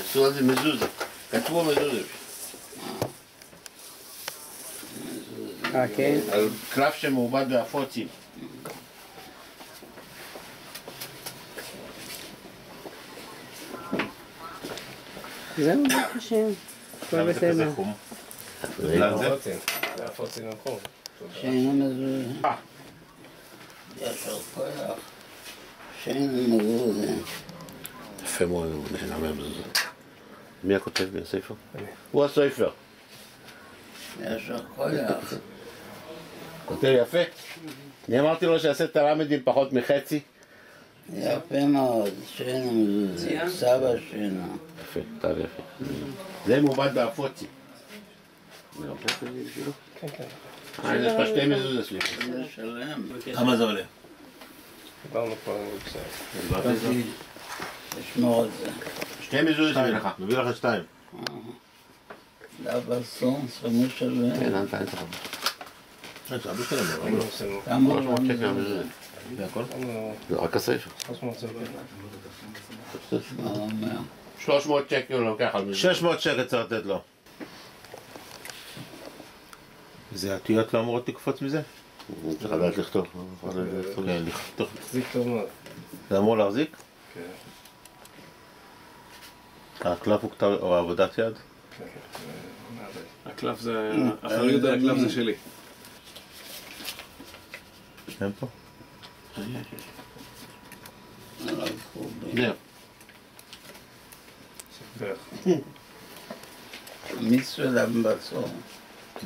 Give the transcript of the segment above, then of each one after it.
עשו על זה מזוזה. כתבו מזוזה. כן? על קלף שמעובד בהפוצים. זהו, ברוך השם. הכל בסדר. זה הפוצים לחום. שאינו מזוזה. ישר כוח. שאינו מזוזה. יפה מאוד, נשמע מזוזה. מי הכותב מהספר? הוא הספר. ישר כוח. כותב יפה. אני אמרתי לו שיעשה את הלמדים פחות מחצי. יפה מאוד, שאינו מזוזה. סבא שאינו. יפה, טוב יפה. זה מעובד בהפוצים. כן, כן. יש פה שתי מזוזות שלי. זה שלם. כמה זה עולה? דיברנו פה על זה. תשמור את זה. שתי מזוזות שלי לך. מביא לך שתיים. דאבה סונס ומשלם. כן, נתן את זה. זה אבא שלנו. כמה 300 שקל המזוזה. זה הכל? זה רק הספר. 300 שקל הוא לוקח על מזוזה. 600 שקל צריך לתת לו. זה התיות לא אמורות לקפוץ מזה? צריך לדעת לכתוב. כן, לכתוב. תחזיק טוב מאוד. זה אמור להחזיק? כן. הקלף הוא כתב או עבודת יד? כן, כן. הקלף זה... האחריות על הקלף זה שלי. אין פה? זהו. מצווה לבצור.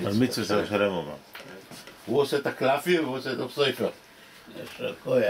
על מצווה זה לשלם אומר. הוא עושה את הקלפים והוא עושה את הספר. ישר כוח.